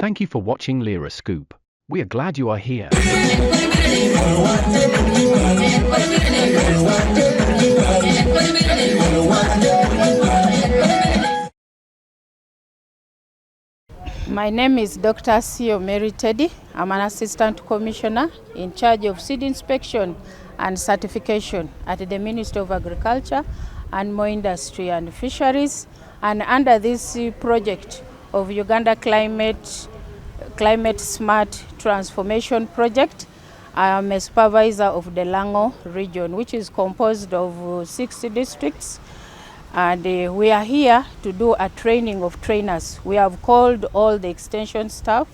Thank you for watching Lyra Scoop. We are glad you are here. My name is Dr. Sio Mary Teddy. I'm an Assistant Commissioner in charge of seed inspection and certification at the Ministry of Agriculture and more Industry and Fisheries. And under this project of Uganda Climate Smart Transformation Project, I am a supervisor of the Lango region, which is composed of 6 districts. And we are here to do a training of trainers. We have called all the extension staff,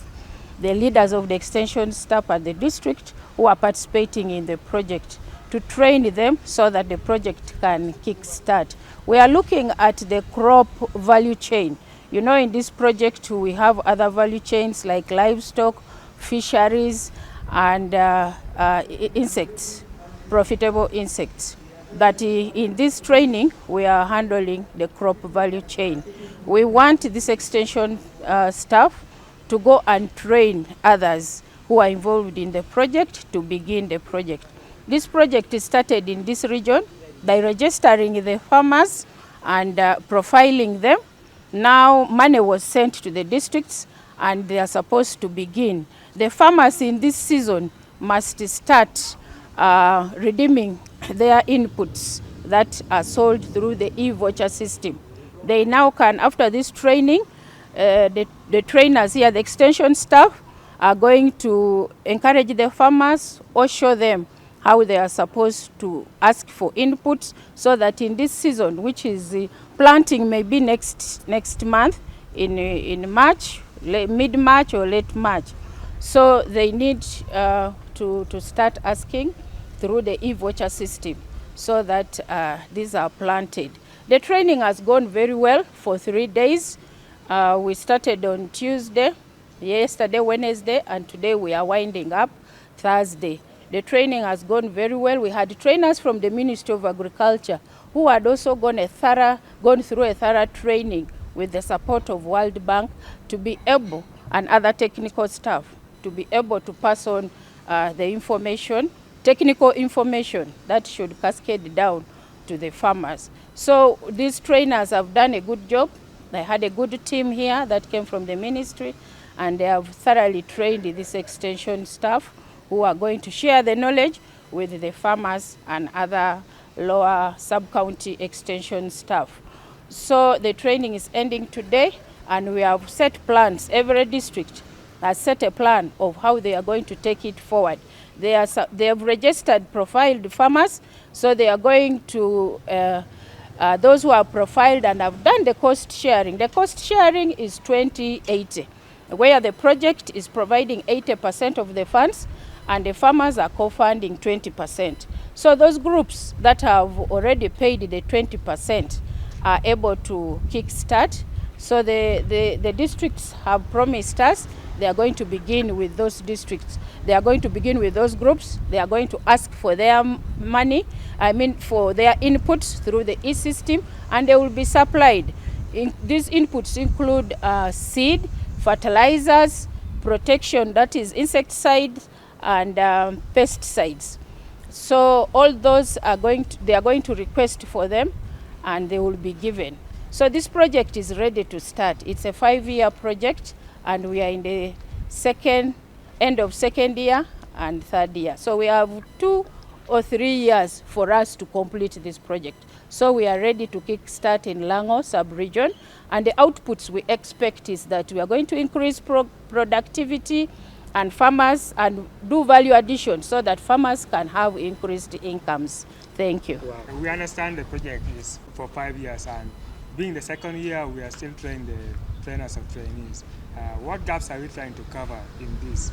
the leaders of the extension staff at the district who are participating in the project, to train them so that the project can kickstart. We are looking at the crop value chain. You know, in this project we have other value chains like livestock, fisheries, and insects, profitable insects. But in this training, we are handling the crop value chain. We want this extension staff to go and train others who are involved in the project to begin the project. This project is started in this region by registering the farmers and profiling them. Now money was sent to the districts and they are supposed to begin. The farmers in this season must start redeeming their inputs that are sold through the e-voucher system. They now can, after this training, the trainers here, the extension staff, are going to encourage the farmers or show them how they are supposed to ask for inputs, so that in this season, which is planting maybe next month, in March, mid-March or late March. So they need to start asking through the e-voucher system so that these are planted. The training has gone very well for 3 days. We started on Tuesday, yesterday, Wednesday, and today we are winding up Thursday. The training has gone very well. We had trainers from the Ministry of Agriculture who had also gone through a thorough training with the support of World Bank to be able, and other technical staff, to be able to pass on the information, technical information that should cascade down to the farmers. So these trainers have done a good job. They had a good team here that came from the ministry, and they have thoroughly trained this extension staff who are going to share the knowledge with the farmers and other lower sub-county extension staff. So the training is ending today, and we have set plans. Every district has set a plan of how they are going to take it forward. They have registered profiled farmers, so they are going to, those who are profiled and have done the cost sharing. The cost sharing is 20/80, where the project is providing 80% of the funds and the farmers are co-funding 20%. So those groups that have already paid the 20% are able to kickstart. So the districts have promised us they are going to begin with those districts. They are going to begin with those groups. They are going to ask for their money, for their inputs through the e-system, and they will be supplied. These inputs include seed, fertilizers, protection, that is insecticides, and pesticides. So all those they are going to request for them, and they will be given. So this project is ready to start. It's a 5-year project, and we are in the end of second year and third year. So we have 2 or 3 years for us to complete this project. So we are ready to kickstart in Lango sub-region, and the outputs we expect is that we are going to increase productivity and farmers, and do value addition so that farmers can have increased incomes. Thank you. Wow. We understand the project is for 5 years, and being the second year, we are still training the trainers of trainees. What gaps are we trying to cover in this?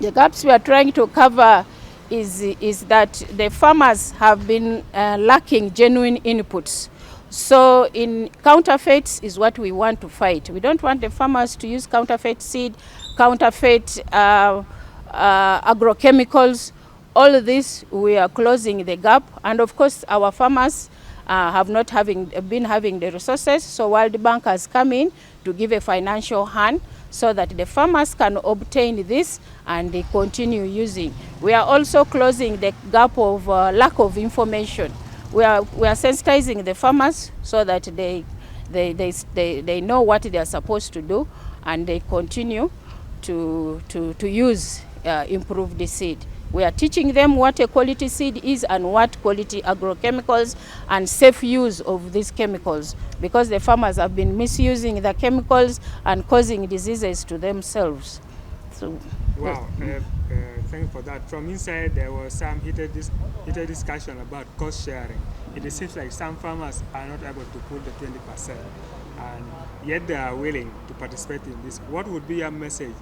The gaps we are trying to cover is that the farmers have been lacking genuine inputs. So in counterfeits is what we want to fight. We don't want the farmers to use counterfeit seed, counterfeit agrochemicals. All of this, we are closing the gap. And of course, our farmers have not been having the resources. So World Bank has come in to give a financial hand so that the farmers can obtain this and they continue using. We are also closing the gap of lack of information. We are sensitizing the farmers so that they know what they are supposed to do, and they continue to use improved seed. We are teaching them what a quality seed is and what quality agrochemicals and safe use of these chemicals, because the farmers have been misusing the chemicals and causing diseases to themselves. So, wow, thank you for that. From inside, there was some heated discussion about cost sharing. It seems like some farmers are not able to pull the 20%, and yet they are willing to participate in this. What would be your message?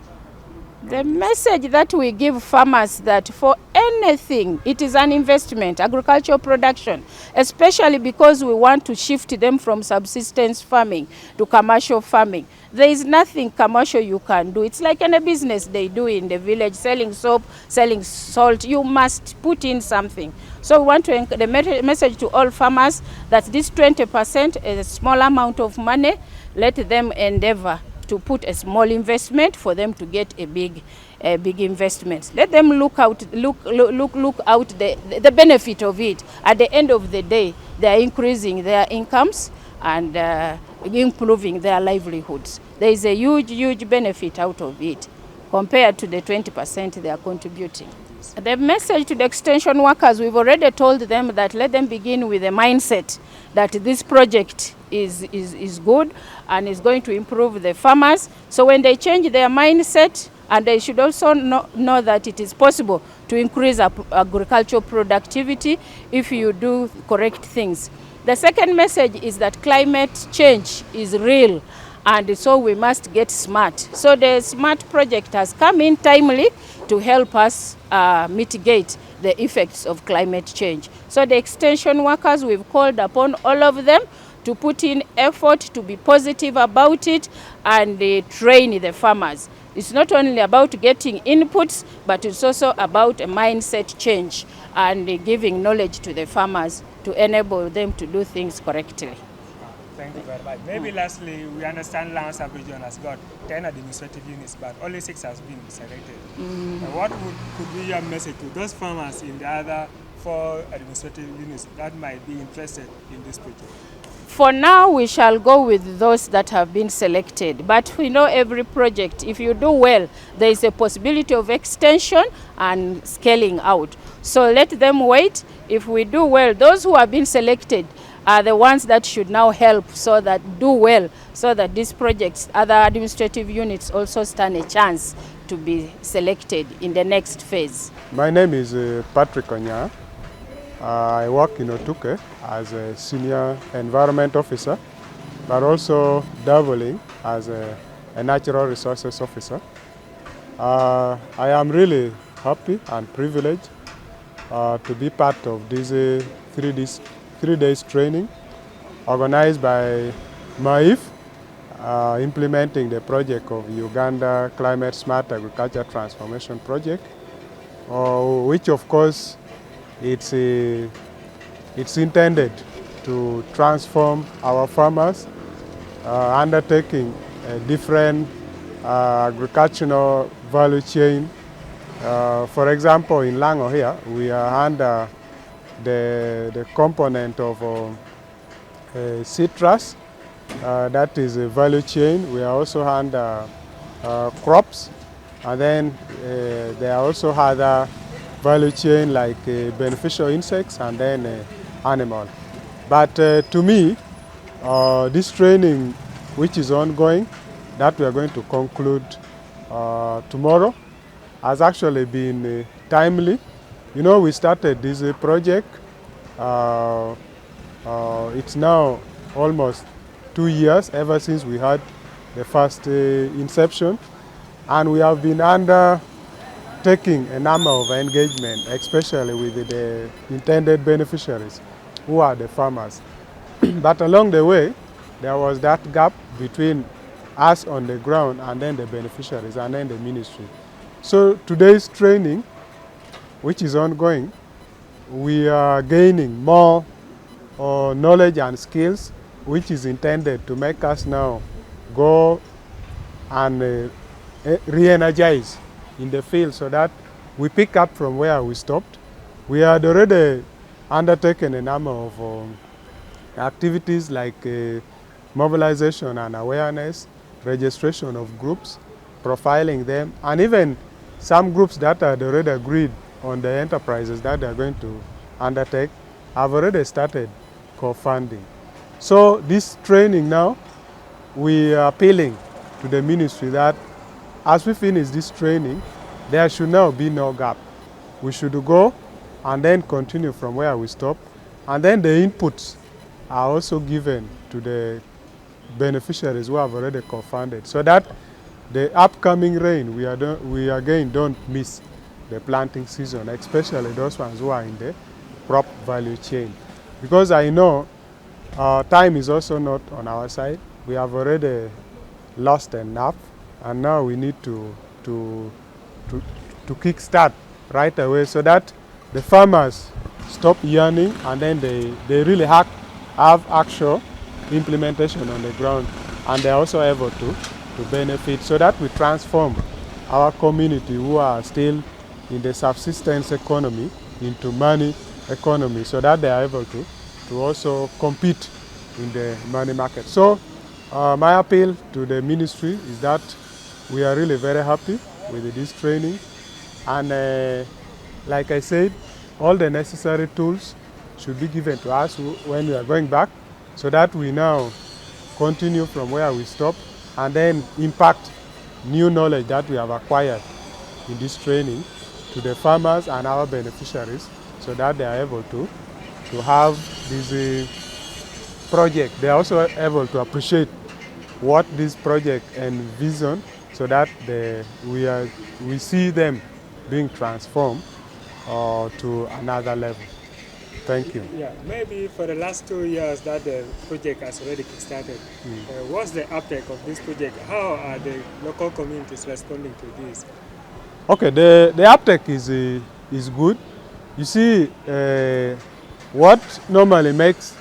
The message that we give farmers, that for anything, it is an investment, agricultural production, especially because we want to shift them from subsistence farming to commercial farming. There is nothing commercial you can do. It's like any business they do in the village, selling soap, selling salt. You must put in something. So we want to the message to all farmers that this 20% is a small amount of money. Let them endeavor to put a small investment for them to get a big investment. Let them look out the benefit of it. At the end of the day, they are increasing their incomes and improving their livelihoods. There is a huge benefit out of it compared to the 20% they are contributing. The message to the extension workers, we've already told them that let them begin with a mindset that this project is good and is going to improve the farmers. So when they change their mindset, and they should also know that it is possible to increase agricultural productivity if you do correct things. The second message is that climate change is real, and so we must get smart. So the SMART project has come in timely to help us mitigate the effects of climate change. So the extension workers, we've called upon all of them to put in effort, to be positive about it, and train the farmers. It's not only about getting inputs, but it's also about a mindset change and giving knowledge to the farmers to enable them to do things correctly. Thank you very much. Maybe lastly, we understand Lango sub-region has got 10 administrative units, but only 6 has been selected. What could be your message to those farmers in the other 4 administrative units that might be interested in this project? For now, we shall go with those that have been selected. But we know every project, if you do well, there is a possibility of extension and scaling out. So let them wait. If we do well, those who have been selected are the ones that should now help so that do well, so that these projects, other administrative units also stand a chance to be selected in the next phase. My name is Patrick Onya. I work in Otuke as a senior environment officer, but also dabbling as a natural resources officer. I am really happy and privileged to be part of this 3 days training organized by MAIF, implementing the project of Uganda Climate Smart Agriculture Transformation Project, which of course it's intended to transform our farmers, undertaking a different agricultural value chain. For example, in Lango here, we are under the component of citrus, that is a value chain. We are also under crops, and then there are also other value chain like beneficial insects and then animal. But to me, this training, which is ongoing, that we are going to conclude tomorrow, has actually been timely. You know, we started this project. It's now almost 2 years ever since we had the first inception, and we have been undertaking a number of engagement, especially with the intended beneficiaries, who are the farmers. But along the way, there was that gap between us on the ground and then the beneficiaries and then the ministry. So today's training, which is ongoing, we are gaining more knowledge and skills which is intended to make us now go and re-energize in the field so that we pick up from where we stopped. We had already undertaken a number of activities like mobilization and awareness, registration of groups, profiling them, and even some groups that had already agreed on the enterprises that they are going to undertake have already started co-funding. So this training now, we are appealing to the ministry that as we finish this training, there should now be no gap. We should go and then continue from where we stop, and then the inputs are also given to the beneficiaries who have already co-funded, so that the upcoming rain, we again don't miss the planting season, especially those ones who are in the crop value chain. Because I know time is also not on our side. We have already lost enough, and now we need to kickstart right away so that the farmers stop yearning, and then they really have actual implementation on the ground, and they're also able to benefit, so that we transform our community who are still in the subsistence economy into money economy, so that they are able to also compete in the money market. So my appeal to the ministry is that we are really very happy with this training, and like I said, all the necessary tools should be given to us when we are going back, so that we now continue from where we stop and then impact new knowledge that we have acquired in this training to the farmers and our beneficiaries, so that they are able to have this project. They are also able to appreciate what this project envisions, so that we see them being transformed to another level. Thank you. Yeah, maybe for the last 2 years that the project has already started, what's the uptake of this project? How are the local communities responding to this? Okay, the uptake is good. You see, what normally makes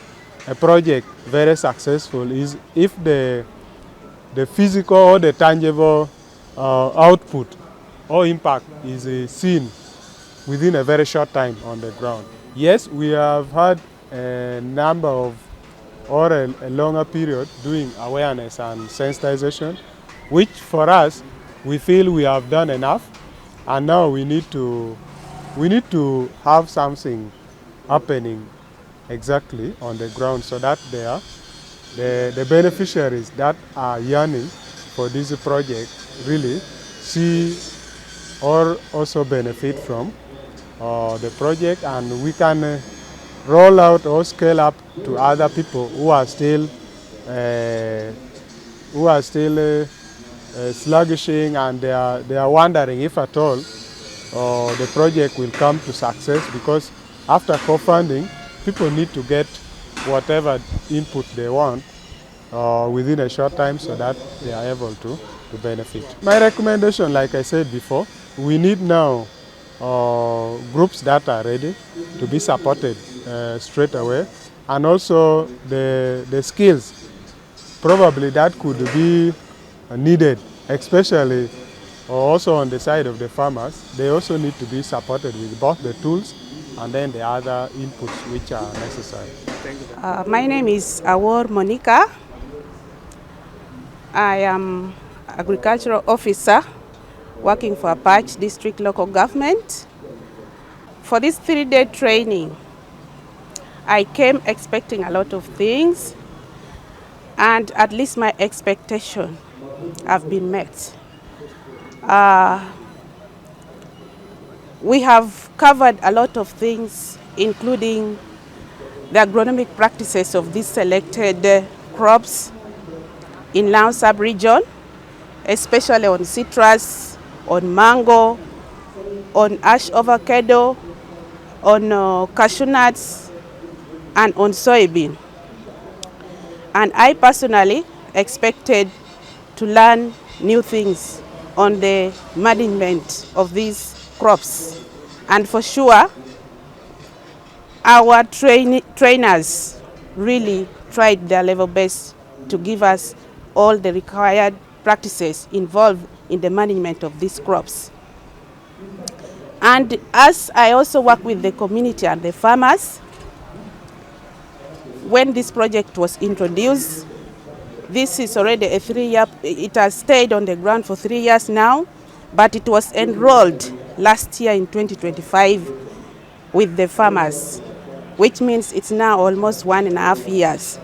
a project very successful is if the physical or the tangible output or impact is seen within a very short time on the ground. Yes, we have had a number of, or a longer period doing awareness and sensitization, which for us, we feel we have done enough, and now we need to have something happening exactly on the ground, so that the beneficiaries that are yearning for this project really see or also benefit from the project, and we can roll out or scale up to other people who are still sluggishing, and they are wondering if at all the project will come to success, because after co-funding, people need to get whatever input they want within a short time, so that they are able to benefit. My recommendation, like I said before, we need now groups that are ready to be supported straight away, and also the skills probably that could be needed, especially also on the side of the farmers. They also need to be supported with both the tools and then the other inputs which are necessary. Thank you. My name is Awor Monica. I am agricultural officer working for Apache District Local Government. For this 3-day training, I came expecting a lot of things, and at least my expectation have been met. We have covered a lot of things, including the agronomic practices of these selected crops in Lango sub-region, especially on citrus, on mango, on ash avocado, on cashew nuts, and on soybean. And I personally expected to learn new things on the management of these crops. And for sure, our trainers really tried their level best to give us all the required practices involved in the management of these crops. And as I also work with the community and the farmers, when this project was introduced, this is already a 3-year, it has stayed on the ground for 3 years now, but it was enrolled last year in 2025 with the farmers, which means it's now almost 1.5 years.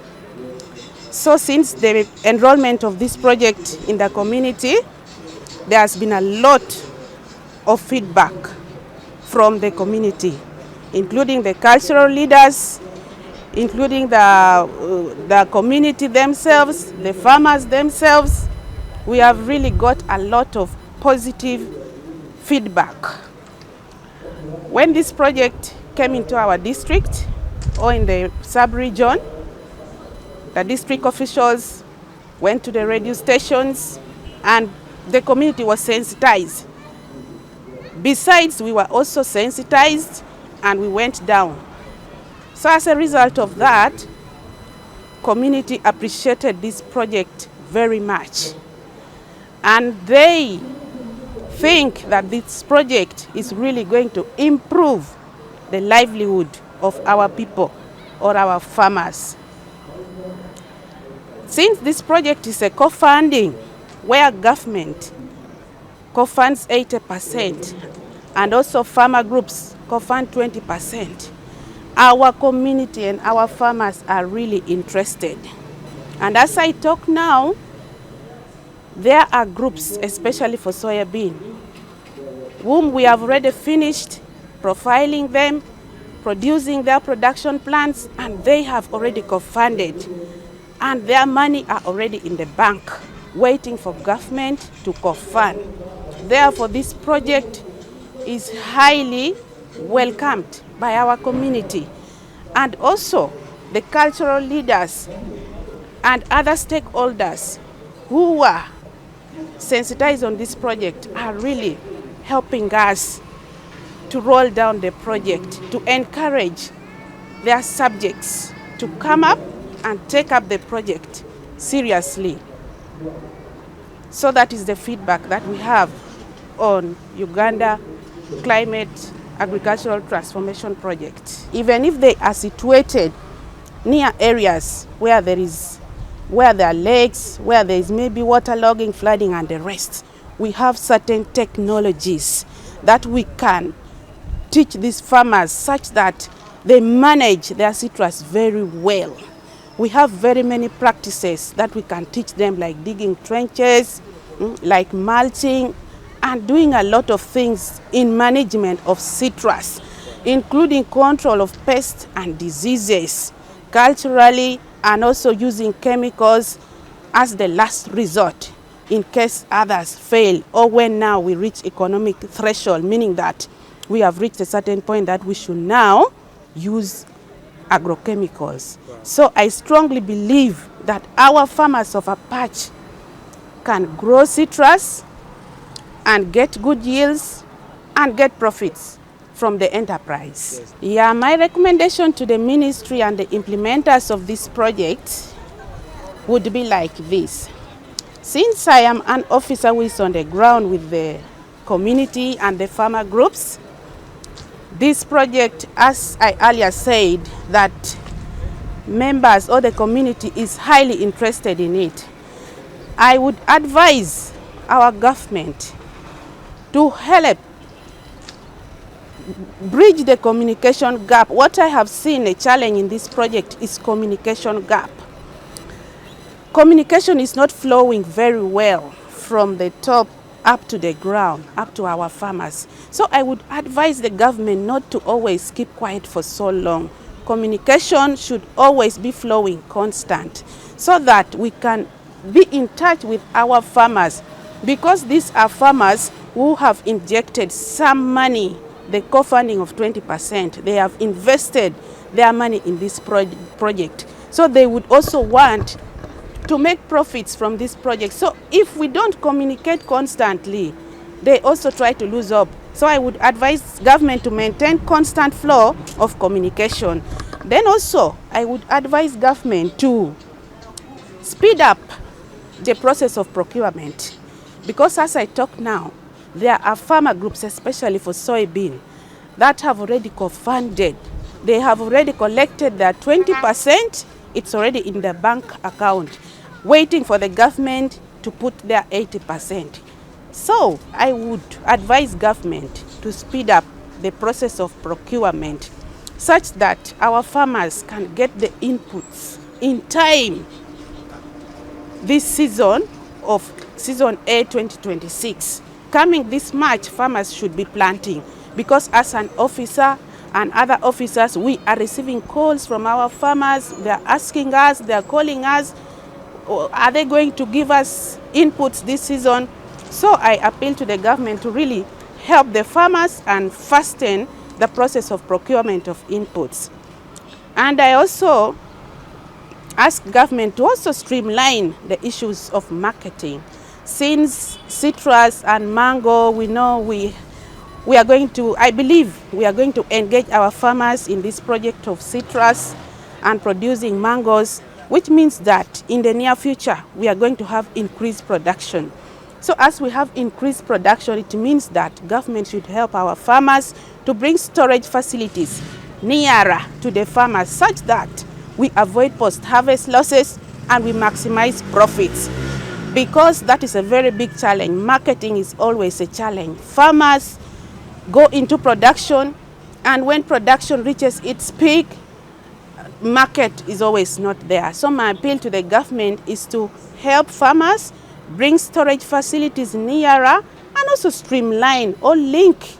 So since the enrollment of this project in the community, there has been a lot of feedback from the community, including the cultural leaders, including the community themselves, the farmers themselves. We have really got a lot of positive feedback. When this project came into our district or in the sub-region, the district officials went to the radio stations and the community was sensitized. Besides, we were also sensitized and we went down. So as a result of that, community appreciated this project very much. And they think that this project is really going to improve the livelihood of our people or our farmers. Since this project is a co-funding, where government co-funds 80% and also farmer groups co-fund 20%, our community and our farmers are really interested. And as I talk now, there are groups, especially for soybean, whom we have already finished profiling them, producing their production plans, and they have already co-funded. And their money are already in the bank, waiting for government to co-fund. Therefore, this project is highly welcomed by our community. And also, the cultural leaders and other stakeholders who are sensitized on this project are really helping us to roll down the project, to encourage their subjects to come up and take up the project seriously. So that is the feedback that we have on Uganda Climate Agricultural Transformation Project. Even if they are situated near areas where there are lakes, where there is maybe waterlogging, flooding and the rest, we have certain technologies that we can teach these farmers such that they manage their citrus very well. We have very many practices that we can teach them, like digging trenches, like mulching, and doing a lot of things in management of citrus, including control of pests and diseases, culturally, and also using chemicals as the last resort in case others fail, or when now we reach economic threshold, meaning that we have reached a certain point that we should now use agrochemicals. So I strongly believe that our farmers of Apache can grow citrus and get good yields and get profits from the enterprise. Yes. Yeah, my recommendation to the ministry and the implementers of this project would be like this. Since I am an officer who is on the ground with the community and the farmer groups, this project, as I earlier said, that members or the community is highly interested in it. I would advise our government to help bridge the communication gap. What I have seen a challenge in this project is communication gap. Communication is not flowing very well from the top up to the ground, up to our farmers. So I would advise the government not to always keep quiet for so long. Communication should always be flowing constant so that we can be in touch with our farmers, because these are farmers who have injected some money, the co-funding of 20%. They have invested their money in this project. So they would also want to make profits from this project. So if we don't communicate constantly, they also try to lose hope. So I would advise government to maintain constant flow of communication. Then also, I would advise government to speed up the process of procurement, because as I talk now, there are farmer groups, especially for soybean, that have already co-funded. They have already collected their 20%. It's already in their bank account, waiting for the government to put their 80%. So I would advise government to speed up the process of procurement such that our farmers can get the inputs in time this season of season A 2026. Coming this March, farmers should be planting, because as an officer and other officers, we are receiving calls from our farmers. They are asking us, they are calling us, are they going to give us inputs this season? So I appeal to the government to really help the farmers and fasten the process of procurement of inputs. And I also ask government to also streamline the issues of marketing. Since citrus and mango, we know we are going to, I believe we are going to engage our farmers in this project of citrus and producing mangoes, which means that in the near future, we are going to have increased production. So as we have increased production, it means that government should help our farmers to bring storage facilities nearer to the farmers such that we avoid post-harvest losses and we maximize profits. Because that is a very big challenge. Marketing is always a challenge. Farmers go into production, and when production reaches its peak, market is always not there. So my appeal to the government is to help farmers bring storage facilities nearer and also streamline or link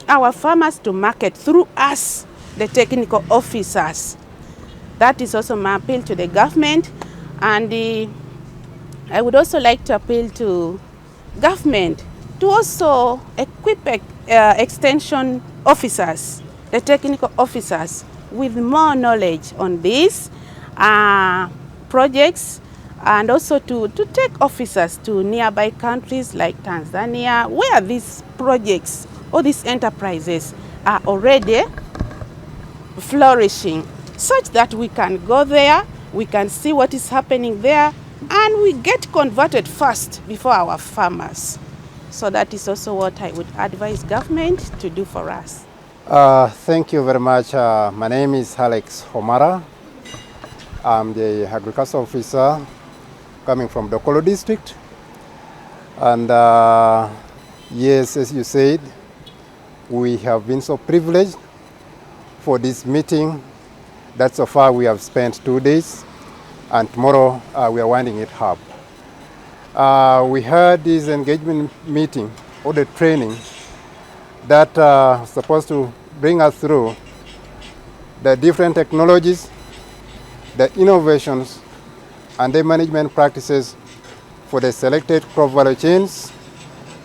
our farmers to market through us, the technical officers. That is also my appeal to the government. And I would also like to appeal to government to also equip extension officers, the technical officers, with more knowledge on these projects, and also to take officers to nearby countries like Tanzania, where these projects or these enterprises are already flourishing, such that we can go there, we can see what is happening there, and we get converted fast before our farmers. So that is also what I would advise government to do for us. Thank you very much. My name is Alex Homara. I'm the agriculture officer coming from Dokolo district. And yes, as you said, we have been so privileged for this meeting that so far we have spent 2 days, and tomorrow we are winding it up. We had this engagement meeting or the training that was supposed to bring us through the different technologies, the innovations, and the management practices for the selected crop value chains.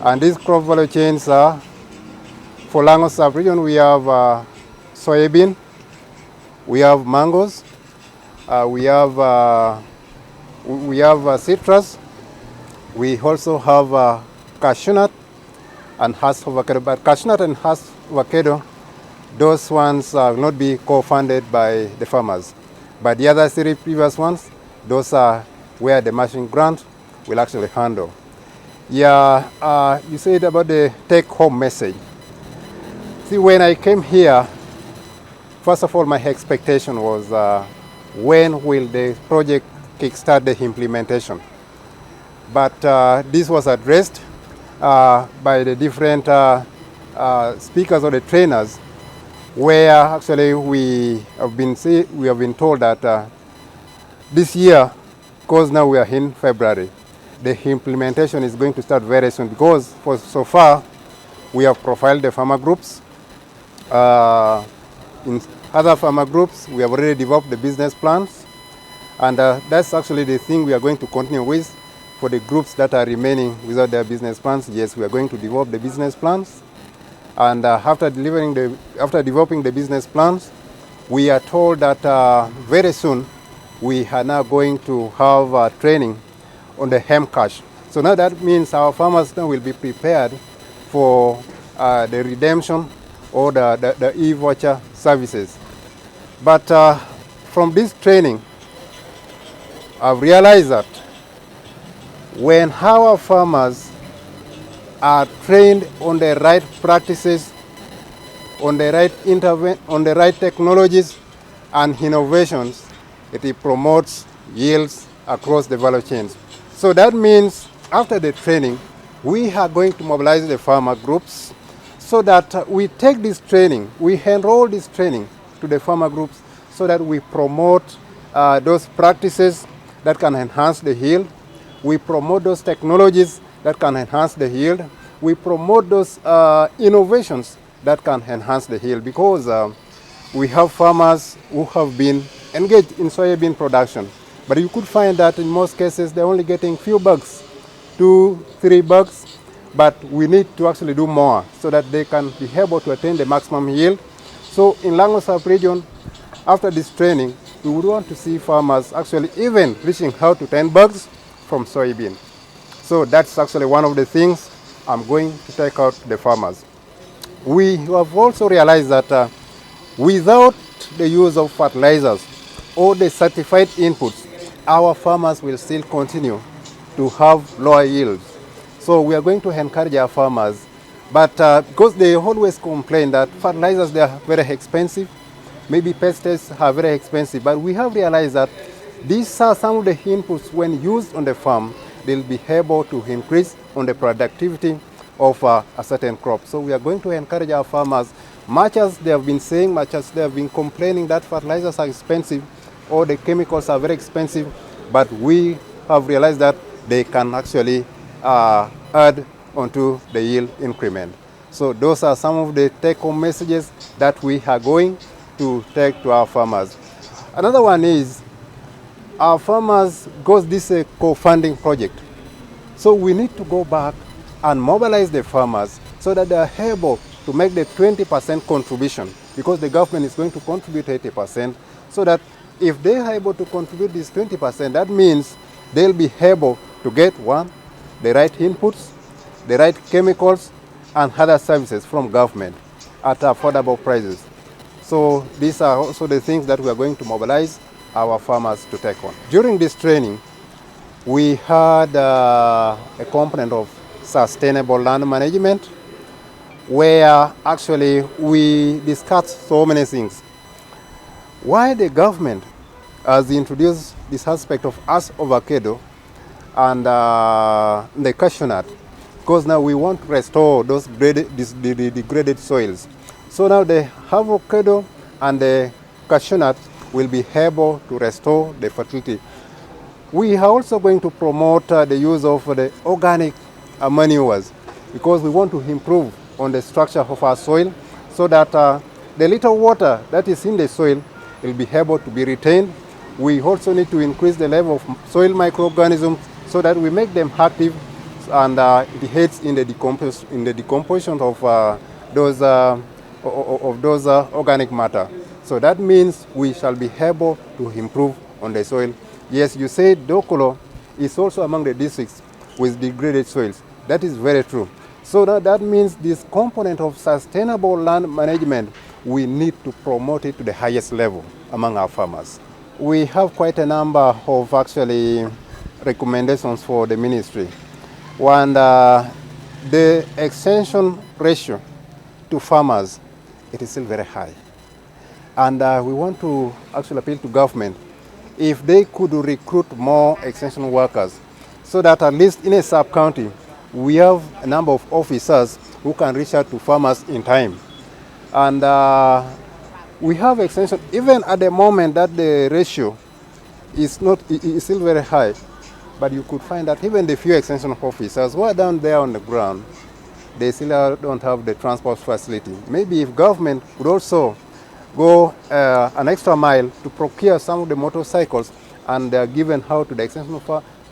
And these crop value chains are, for Lango sub-region, we have soybean, we have mangoes, we have citrus, we also have cashew nut and hass avocado. But cashew nut and hass avocado, those ones will not be co-funded by the farmers. But the other 3 previous ones, those are where the matching grant will actually handle. Yeah, you said about the take-home message. See, when I came here, first of all, my expectation was when will the project kickstart the implementation? But this was addressed by the different speakers or the trainers, where actually we have been told that this year, because now we are in February, the implementation is going to start very soon, because for so far we have profiled the farmer groups. In other farmer groups, we have already developed the business plans, and that's actually the thing we are going to continue with. For the groups that are remaining without their business plans, yes, we are going to develop the business plans. And after developing the business plans, we are told that very soon we are now going to have training on the hem cash. So now that means our farmers now will be prepared for the redemption or the e-voucher services. But from this training, I've realized that when our farmers are trained on the right practices, on the right technologies and innovations, it promotes yields across the value chains. So that means after the training, we are going to mobilize the farmer groups so that we take this training, we enroll this training to the farmer groups so that we promote those practices that can enhance the yield. We promote those technologies that can enhance the yield. We promote those innovations that can enhance the yield, because we have farmers who have been engaged in soybean production. But you could find that in most cases they're only getting few bucks, 2-3 bucks, but we need to actually do more so that they can be able to attain the maximum yield. So in Lango sub-region, after this training, we would want to see farmers actually even reaching out to 10 bucks from soybean. So that's actually one of the things I'm going to take out to the farmers. We have also realized that without the use of fertilizers or the certified inputs, our farmers will still continue to have lower yields. So we are going to encourage our farmers, but because they always complain that fertilizers, they are very expensive, maybe pesticides are very expensive, but we have realized that these are some of the inputs when used on the farm, they'll be able to increase on the productivity of a certain crop. So we are going to encourage our farmers, much as they have been saying, much as they have been complaining that fertilizers are expensive or the chemicals are very expensive, but we have realized that they can actually add onto the yield increment. So those are some of the take-home messages that we are going to take to our farmers. Another one is our farmers, because this is a co-funding project, so we need to go back and mobilize the farmers so that they are able to make the 20% contribution, because the government is going to contribute 80%, so that if they are able to contribute this 20%, that means they'll be able to get the right inputs, the right chemicals, and other services from government at affordable prices. So these are also the things that we are going to mobilize our farmers to take on. During this training, we had a component of sustainable land management, where actually we discussed so many things. Why the government has introduced this aspect of avocado and the cashew nut, because now we want to restore those degraded soils. So now the avocado and the cashew nut will be able to restore the fertility. We are also going to promote the use of the organic manures, because we want to improve on the structure of our soil so that the little water that is in the soil will be able to be retained. We also need to increase the level of soil microorganisms so that we make them active, and it aids in the decomposition of those organic matter. So that means we shall be able to improve on the soil. Yes, you said Dokolo is also among the districts with degraded soils. That is very true. So that means this component of sustainable land management, we need to promote it to the highest level among our farmers. We have quite a number of actually recommendations for the ministry. One, the extension ratio to farmers, it is still very high. And we want to actually appeal to government if they could recruit more extension workers, so that at least in a sub-county, we have a number of officers who can reach out to farmers in time. And we have extension, even at the moment that the ratio is still very high, but you could find that even the few extension officers who are down there on the ground, they still don't have the transport facility. Maybe if government would also go an extra mile to procure some of the motorcycles, and they are given out to the extension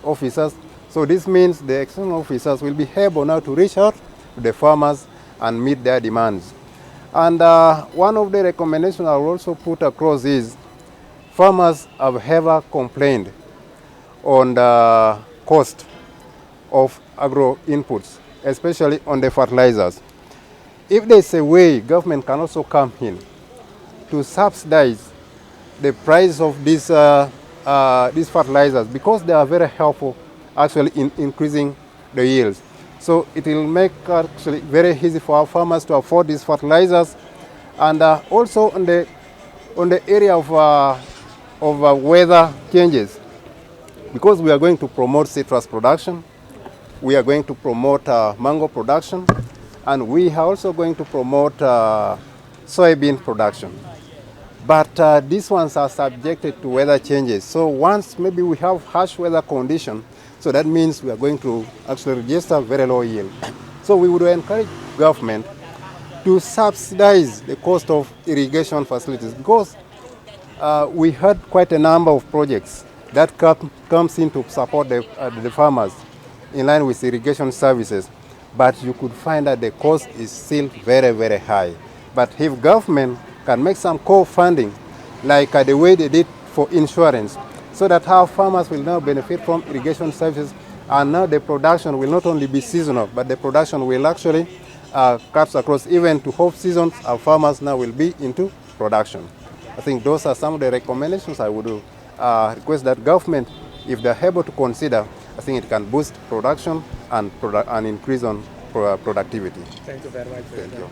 officers. So this means the extension officers will be able now to reach out to the farmers and meet their demands. And one of the recommendations I will also put across is farmers have ever complained on the cost of agro inputs, especially on the fertilizers. If there's a way government can also come in to subsidize the price of these fertilizers, because they are very helpful actually in increasing the yields. So it will make actually very easy for our farmers to afford these fertilizers. And also on the area of weather changes, because we are going to promote citrus production, we are going to promote mango production, and we are also going to promote soybean production. But these ones are subjected to weather changes. So once maybe we have harsh weather condition, so that means we are going to actually register very low yield. So we would encourage government to subsidize the cost of irrigation facilities, because we had quite a number of projects that comes in to support the farmers in line with irrigation services, but you could find that the cost is still very, very high. But if government can make some co-funding, like the way they did for insurance, so that our farmers will now benefit from irrigation services, and now the production will not only be seasonal, but the production will actually cut across even to off seasons. Our farmers now will be into production. I think those are some of the recommendations I would request that government, if they're able to consider, I think it can boost production and increase on productivity. Thank you very much. Thank you.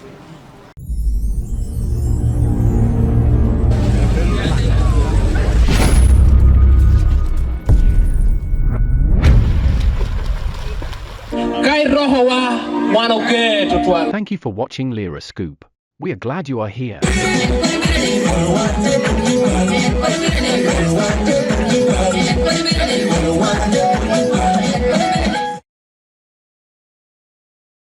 Thank you for watching Lyra Scoop. We are glad you are here.